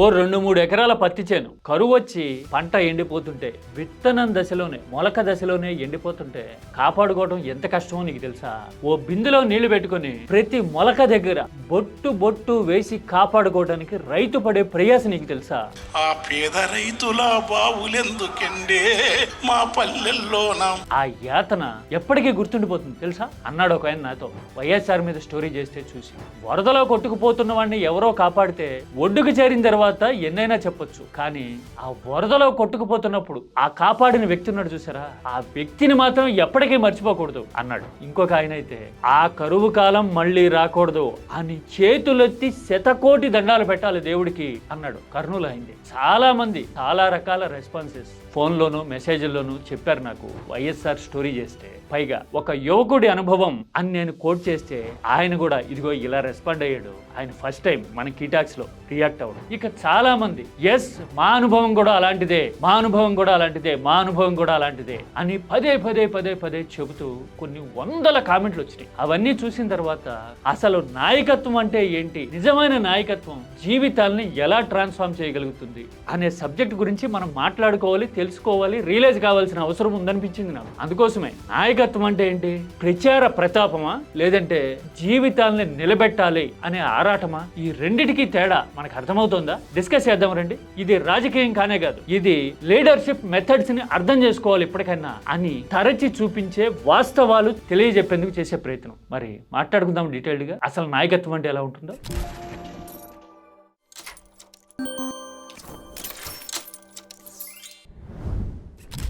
ఓ 2-3 ఎకరాల పత్తి చేను కరువు వచ్చి పంట ఎండిపోతుంటే, విత్తనం దశలోనే మొలక దశలోనే ఎండిపోతుంటే కాపాడుకోవడం ఎంత కష్టమో నీకు తెలుసా? ఓ బిందులో నీళ్లు పెట్టుకుని ప్రతి మొలక దగ్గర బొట్టు బొట్టు వేసి కాపాడుకోవడానికి రైతు పడే ప్రయాస నీకు తెలుసా? ఆ పేద రైతుల బావులెందుకండే మా పల్లెల్లోన ఆ యాతన ఎప్పటికీ గుర్తుండిపోతుంది తెలుసా అన్నాడు ఒక ఆయన నాతో. వైఎస్ఆర్ మీద స్టోరీ చేస్తే చూసి, వరదలో కొట్టుకుపోతున్న వాడిని ఎవరో కాపాడితే ఒడ్డుకు చేరిన తర్వాత ఎన్నైనా చెప్పొచ్చు, కానీ ఆ వరదలో కొట్టుకుపోతున్నప్పుడు ఆ కాపాడిన వ్యక్తి ఉన్నాడు చూసారా, ఆ వ్యక్తిని మాత్రం ఎప్పటికీ మర్చిపోకూడదు అన్నాడు. ఇంకొక ఆయన అయితే, ఆ కరువు కాలం మళ్ళీ రాకూడదు అని చేతులెత్తి శతకోటి దండాలు పెట్టాలి దేవుడికి అన్నాడు. కర్నూలు అయింది. చాలా మంది చాలా రకాల రెస్పాన్సెస్ ఫోన్లోను మెసేజ్ల్లోనూ చెప్పారు నాకు వైఎస్ఆర్ స్టోరీ చేస్తే. పైగా ఒక యువకుడి అనుభవం అని నేను కోట్ చేస్తే ఆయన కూడా ఇదిగో ఇలా రెస్పాండ్ అయ్యాడు. ఆయన ఫస్ట్ టైం మన కీటాక్స్ లో రియాక్ట్ అవ్వడం. ఇక చాలా మంది ఎస్ మా అనుభవం కూడా అలాంటిదే, మా అనుభవం కూడా అలాంటిదే, మా అనుభవం కూడా అలాంటిదే అని పదే పదే పదే పదే చెబుతూ కొన్ని వందల కామెంట్లు వచ్చినాయి. అవన్నీ చూసిన తర్వాత అసలు నాయకత్వం అంటే ఏంటి, నిజమైన నాయకత్వం జీవితాల్ని ఎలా ట్రాన్స్ఫార్మ్ చేయగలుగుతుంది అనే సబ్జెక్ట్ గురించి మనం మాట్లాడుకోవాలి, తెలుసుకోవాలి, రియలైజ్ కావాల్సిన అవసరం ఉందనిపించింది నాకు. అందుకోసమే నాయకత్వం అంటే ఏంటి, ప్రచార ప్రతాపమా లేదంటే జీవితాల్ని నిలబెట్టాలి అనే ఆరాటమా? ఈ రెండిటికి తేడా మనకు అర్థమవుతుందా? డిస్కస్ చేద్దాం రండి. ఇది రాజకీయం కానే కాదు, ఇది లీడర్షిప్ మెథడ్స్ ని అర్థం చేసుకోవాలి ఇప్పటికైనా అని తరచి చూపించే వాస్తవాలు తెలియజెప్పేందుకు చేసే ప్రయత్నం. మరి మాట్లాడుకుందాం డీటెయిల్డ్ గా అసలు నాయకత్వం అంటే ఎలా ఉంటుందో.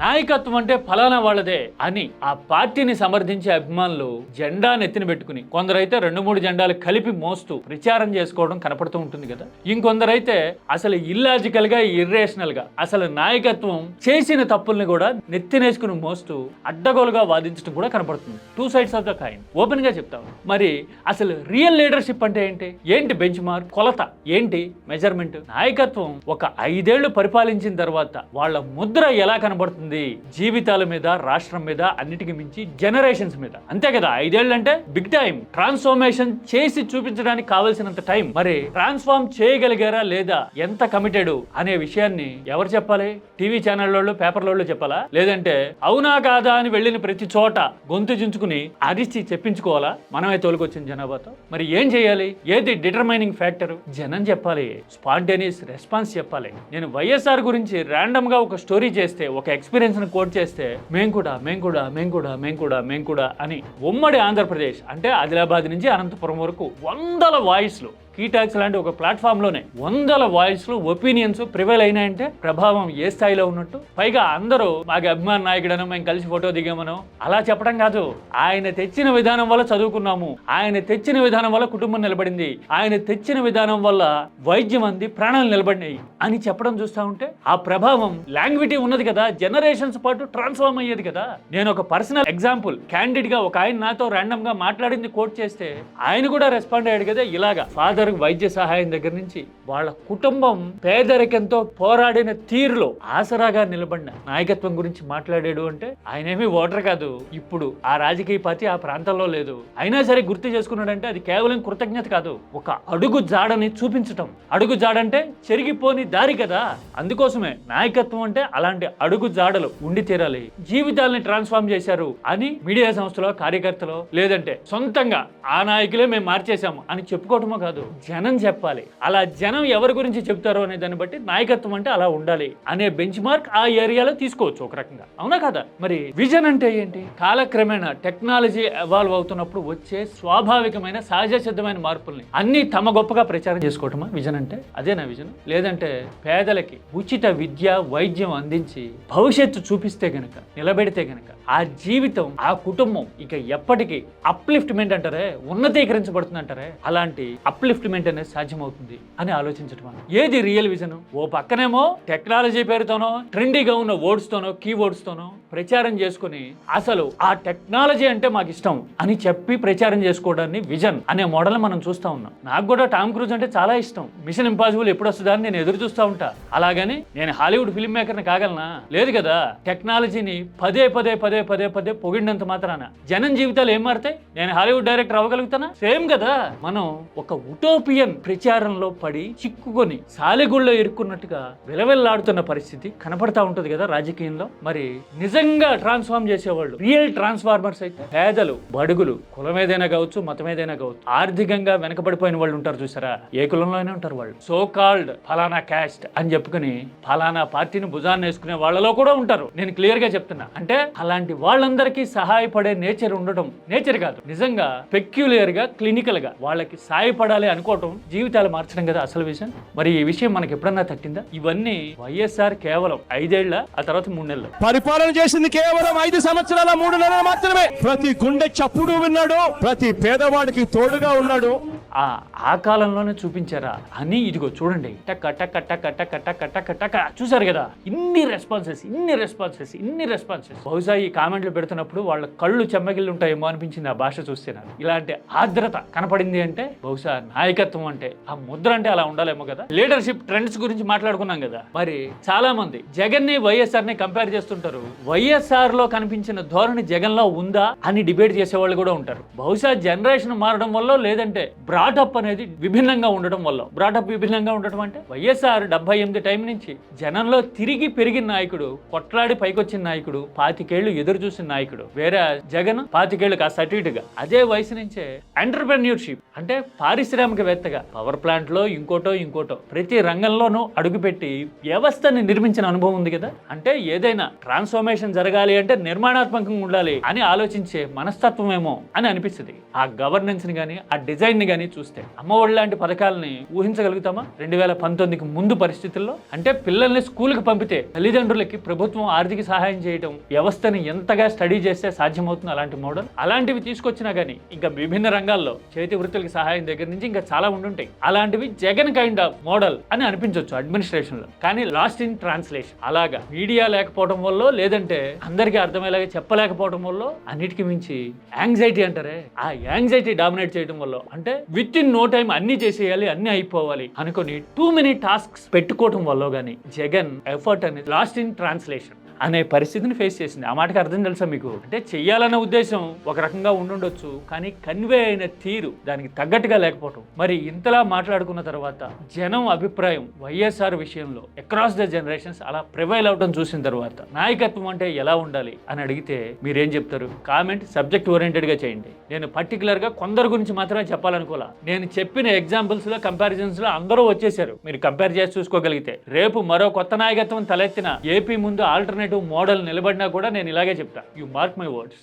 నాయకత్వం అంటే ఫలానా వాళ్ళదే అని ఆ పార్టీని సమర్థించే అభిమానులు జెండా నెత్తిన పెట్టుకుని, కొందరైతే 2-3 జెండాలు కలిపి మోస్తూ ప్రచారం చేసుకోవడం కనపడుతూ ఉంటుంది కదా. ఇంకొందరైతే అసలు ఇల్లాజికల్ గా, ఇర్రేషనల్ గా అసలు నాయకత్వం చేసిన తప్పుల్ని కూడా నెత్తినేసుకుని మోస్తూ అడ్డగోలుగా వాదించడం కూడా కనపడుతుంది. 2 sides of the coin. Open గా చెప్తాం. మరి అసలు రియల్ లీడర్షిప్ అంటే ఏంటి? ఏంటి బెంచ్ మార్క్, కొలత ఏంటి, మెజర్మెంట్? నాయకత్వం ఒక 5 ఏళ్లు పరిపాలించిన తర్వాత వాళ్ళ ముద్ర ఎలా కనబడుతుంది జీవితాల మీద, రాష్ట్రం మీద, అన్నిటికీ మించి జనరేషన్స్ మీద. అంతే కదా, 5 ఏళ్ళు అంటే బిగ్ టైం. ట్రాన్స్ఫార్మేషన్ చేసి చూపించడానికి కావాల్సినంత టైం. మరి ట్రాన్స్ఫార్మ్ చేయగలిగారా లేదా, ఎంత కమిటెడ్ అనే విషయాన్ని ఎవరు చెప్పాలి? టీవీ ఛానళ్ళలో, పేపర్లలో చెప్పాలా? లేదంటే అవునా కాదా అని వెళ్ళిన ప్రతి చోట గొంతు చించుకుని అరిచి చెప్పించుకోవాలా? మనమే తోలుకొచ్చిన జనాభాతో. మరి ఏం చేయాలి? ఏది డిటర్మైనింగ్ ఫ్యాక్టర్? జనం చెప్పాలి, స్పాంటేనియస్ రెస్పాన్స్ చెప్పాలి. నేను వైఎస్ఆర్ గురించి ర్యాండమ్ గా ఒక స్టోరీ చేస్తే, ఒక ఎక్స్పీరియన్స్ కోట్ చేస్తే మేం కూడా అని ఉమ్మడి ఆంధ్రప్రదేశ్ అంటే ఆదిలాబాద్ నుంచి అనంతపురం వరకు వందల వాయిస్లు కీటాక్స్ లాంటి ఒక ప్లాట్ఫామ్లోనే వందల వాయిస్లు, ఒపీనియన్స్ ప్రివైల్ అయినాయంటే ప్రభావం ఏ స్థాయిలో ఉన్నట్టు. పైగా అందరూ మాకు అభిమాన నాయకుడను, మేము కలిసి ఫోటో దిగామనో అలా చెప్పడం కాదు. ఆయన తెచ్చిన విధానం వల్ల చదువుకున్నాము, ఆయన తెచ్చిన విధానం వల్ల కుటుంబం నిలబడింది, ఆయన తెచ్చిన విధానం వల్ల వైద్యం అంది, ప్రాణాలు నిలబడినాయి అని చెప్పడం చూస్తా ఉంటే ఆ ప్రభావం, లాంగ్విటీ ఉన్నది కదా, జనరేషన్స్ పాటు ట్రాన్స్ఫార్మ్ అయ్యేది కదా. నేను ఒక పర్సనల్ ఎగ్జాంపుల్ క్యాండిడ్ గా ఒక ఆయన నాతో ర్యాండమ్ గా మాట్లాడింది కోట్ చేస్తే ఆయన కూడా రెస్పాండ్ అయ్యాడు కదా ఇలాగా. ఫాదర్ వైద్య సహాయం దగ్గర నుంచి వాళ్ళ కుటుంబం పేదరికంతో పోరాడిన తీరులో ఆసరాగా నిలబడిన నాయకత్వం గురించి మాట్లాడాడు అంటే ఆయనేమీ ఓటర్ కాదు, ఇప్పుడు ఆ రాజకీయ పార్టీ ఆ ప్రాంతంలో లేదు, అయినా సరే గుర్తు చేసుకున్నాడంటే అది కేవలం కృతజ్ఞత కాదు, ఒక అడుగు జాడని చూపించటం. అడుగు జాడంటే చెరిగిపోని దారి కదా. అందుకోసమే నాయకత్వం అంటే అలాంటి అడుగు జాడలు ఉండి తీరాలి. జీవితాలని ట్రాన్స్ఫార్మ్ చేశారు అని మీడియా సంస్థలో, కార్యకర్తలు, లేదంటే సొంతంగా ఆ నాయకులే మేము మార్చేశాము అని చెప్పుకోవటమో కాదు, జనం చెప్పాలి. అలా జనం ఎవరి గురించి చెప్తారో అనే దాన్ని బట్టి నాయకత్వం అంటే అలా ఉండాలి అనే బెంచ్ మార్క్ ఆ ఏరియాలో తీసుకోవచ్చు ఒక రకంగా. అవునా కదా? మరి విజన్ అంటే ఏంటి? కాలక్రమేణా టెక్నాలజీ ఎవాల్వ్ అవుతున్నప్పుడు వచ్చే స్వాభావికమైన సహజ సిద్ధమైన మార్పుల్ని అన్ని తమ గొప్పగా ప్రచారం చేసుకోవటమా విజన్ అంటే? అదేనా విజన్? లేదంటే పేదలకి ఉచిత విద్య, వైద్యం అందించి భవిష్యత్తు చూపిస్తే గనక, నిలబెడితే గనక ఆ జీవితం, ఆ కుటుంబం ఇక ఎప్పటికీ అప్లిఫ్ట్మెంట్ అంటారే, ఉన్నతీకరించబడుతుంది అంటారే, అలాంటి అప్లిఫ్ట్మెంట్ అనేది సాధ్యమవుతుంది అని ఆలోచించటం. ఏది రియల్ విజన్? ఓ పక్కనేమో టెక్నాలజీ పేరుతోనో, ట్రెండీగా ఉన్న వర్డ్స్ తోనో, కీవర్డ్స్ తోనో ప్రచారం చేసుకుని అసలు ఆ టెక్నాలజీ అంటే మాకు ఇష్టం అని చెప్పి ప్రచారం చేసుకోవడాన్ని విజన్ అనే మోడల్ మనం చూస్తా ఉన్నాం. నాకు కూడా టామ్ క్రూజ్ అంటే చాలా ఇష్టం. మిషన్ ఇంపాసిబుల్ ఎప్పుడు వస్తుందా అని నేను ఎదురు చూస్తూ ఉంటా. అలాగని నేను హాలీవుడ్ ఫిల్మ్ మేకర్ని కాగలనా? లేదు కదా. టెక్నాలజీని పదే పదే పదే పదే పదే పొగిడినంత మాత్రాన జనం జీవితాలు ఏం మారుతాయి? నేను హాలీవుడ్ డైరెక్టర్ అవ్వగలుగుతానా? సేమ్ కదా. మనం ఒక యూటోపియన్ ప్రచారంలో పడి చిక్కుకొని సాలెగుళ్ళో ఇరుక్కున్నట్టుగా విలవిల్లాడుతున్న పరిస్థితి కనపడతా ఉంటది కదా రాజకీయంలో. మరి నిజంగా ట్రాన్స్ఫార్మ్ చేసేవాళ్ళు, రియల్ ట్రాన్స్ఫార్మర్స్ అయితే పేదలు, బడుగులు, కులం ఏదైనా కావచ్చు, మతం ఏదైనా కావచ్చు, ఆర్థికంగా వెనకబడిపోయిన వాళ్ళు ఉంటారు చూసారా, ఏ కులంలోనే ఉంటారు వాళ్ళు. సో కాల్డ్ ఫలానా క్యాస్ట్ అని చెప్పుకుని ఫలానా పార్టీని భుజాన్ని వేసుకునే వాళ్ళలో కూడా ఉంటారు. నేను క్లియర్ గా చెప్తున్నా. అంటే అలాంటి వాళ్ళందరికీ సహాయపడే నేచర్ ఉండటం, నేచర్ కాదు నిజంగా పెక్యులియర్ గా, క్లినికల్ గా వాళ్ళకి సాయపడాలి అనుకోవటం జీవితాలు మార్చడం కదా అసలు విషయం. మరి ఈ విషయం మనకి ఎప్పుడన్నా తట్టిందా? ఇవన్నీ వైఎస్ఆర్ కేవలం 5 ఏళ్ల, ఆ తర్వాత 3 నెలలు పరిపాలన చేసింది కేవలం 5 సంవత్సరాల 3 నెలలు మాత్రమే. ప్రతి గుండె చప్పుడు విన్నాడు, ప్రతి పేదవాడికి తోడుగా ఉన్నాడు. ఆ కాలంలోనే చూపించారా అని ఇదిగో చూడండి, టక్ టక్ టక్ టక్ టక్ టక్ టక్ చూసారు కదా, ఇన్ని రెస్పాన్సెస్. బహుశా ఈ కామెంట్లు పెడుతున్నప్పుడు వాళ్ళ కళ్ళు చెమ్మగిల్లు ఉంటాయేమో అనిపించింది ఆ భాష చూస్తే నాకు. ఇలాంటి ఆర్ద్రత కనపడింది అంటే బహుశా నాయకత్వం అంటే, ఆ ముద్ర అంటే అలా ఉండాలేమో కదా. లీడర్షిప్ ట్రెండ్స్ గురించి మాట్లాడుకున్నాం కదా. మరి చాలా మంది జగన్ ని వైఎస్ఆర్ ని కంపేర్ చేస్తుంటారు. వైఎస్ఆర్ లో కనిపించిన ధోరణి జగన్ లో ఉందా అని డిబేట్ చేసే వాళ్ళు కూడా ఉంటారు. బహుశా జనరేషన్ మారడం వల్ల, లేదంటే బ్రాటప్ అనేది విభిన్నంగా ఉండడం వల్ల. బ్రాటప్ విభిన్నంగా ఉండటం అంటే వైఎస్ఆర్ 78 టైం నుంచి జనంలో తిరిగి పెరిగిన నాయకుడు, కొట్లాడి పైకొచ్చిన నాయకుడు, 25 ఏళ్లు ఎదురు చూసిన నాయకుడు. వేరే జగన్ 25 ఏళ్లు కాస్త అటు ఇటుగా అదే వయసు నుంచే ఎంటర్‌ప్రెన్యూర్‌షిప్ అంటే పారిశ్రామికవేత్తగా పవర్ ప్లాంట్ లో ఇంకోటో ప్రతి రంగంలోనూ అడుగుపెట్టి వ్యవస్థని నిర్మించిన అనుభవం ఉంది కదా. అంటే ఏదైనా ట్రాన్స్ఫర్మేషన్ జరగాలి అంటే నిర్మాణాత్మకంగా ఉండాలి అని ఆలోచించే మనస్తత్వం ఏమో అని అనిపిస్తుంది. ఆ గవర్నెన్స్ ని గానీ, ఆ డిజైన్ ని గానీ చూస్తే అమ్మఒడి లాంటి పథకాలని ఊహించగలుగుతామా 2019కి ముందు పరిస్థితుల్లో? అంటే పిల్లల్ని స్కూల్కి పంపితే తల్లిదండ్రులకి ప్రభుత్వం ఆర్థిక సహాయం చేయడం, వ్యవస్థని ఎంతగా స్టడీ చేస్తే సాధ్యమవుతుంది అలాంటి మోడల్. అలాంటివి తీసుకొచ్చినా గానీ ఇంకా విభిన్న రంగాల్లో చేతి వృత్తులకి సహాయం దగ్గర నుంచి ఇంకా చాలా ఉండుంటాయి. అలాంటివి జగన్ కైండ్ ఆఫ్ మోడల్ అని అనిపించవచ్చు అడ్మినిస్ట్రేషన్ లో. కానీ లాస్ట్ ఇన్ ట్రాన్స్లేషన్ అలాగా మీడియా లేకపోవడం వల్ల, లేదంటే అందరికీ అర్థమయ్యేలాగా చెప్పలేకపోవడం వల్ల, అన్నిటికీ మించి యాంగ్జైటీ అంటారే, ఆ యాంగ్జైటీ డామినేట్ చేయడం వల్ల, అంటే విత్ ఇన్ నో టైం అన్ని చేసేయాలి, అన్ని అయిపోవాలి అనుకొని టూ మెనీ టాస్క్స్ పెట్టుకోవడం వల్ల గానీ జగన్ ఎఫర్ట్ అనేది లాస్ట్ ఇన్ ట్రాన్స్లేషన్ అనే పరిస్థితిని ఫేస్ చేసింది. ఆ మాటకి అర్థం తెలుసా మీకు? అంటే చెయ్యాలన్న ఉద్దేశం ఒక రకంగా ఉండుండొచ్చు, కానీ కన్వే అయిన తీరు దానికి తగ్గట్టుగా లేకపోవటం. మరి ఇంతలా మాట్లాడుకున్న తర్వాత జనం అభిప్రాయం వైఎస్ఆర్ విషయంలో అక్రాస్ ద జనరేషన్స్ అలా ప్రివైల్ అవడం చూసిన తర్వాత నాయకత్వం అంటే ఎలా ఉండాలి అని అడిగితే మీరేం చెప్తారు? కామెంట్ సబ్జెక్ట్ ఓరియంటెడ్ గా చేయండి. నేను పర్టికులర్ గా కొందరు గురించి మాత్రమే చెప్పాలనుకోలా. నేను చెప్పిన ఎగ్జాంపుల్స్ లో, కంపారిజన్స్ లో అందరూ వచ్చేసారు. మీరు కంపేర్ చేసి చూసుకోగలిగితే రేపు మరో కొత్త నాయకత్వం తలెత్తిన ఏపీ ముందు ఆల్టర్నేటివ్ మోడల్ నిలబడినా కూడా నేను ఇలాగే చెప్తా. You mark my words.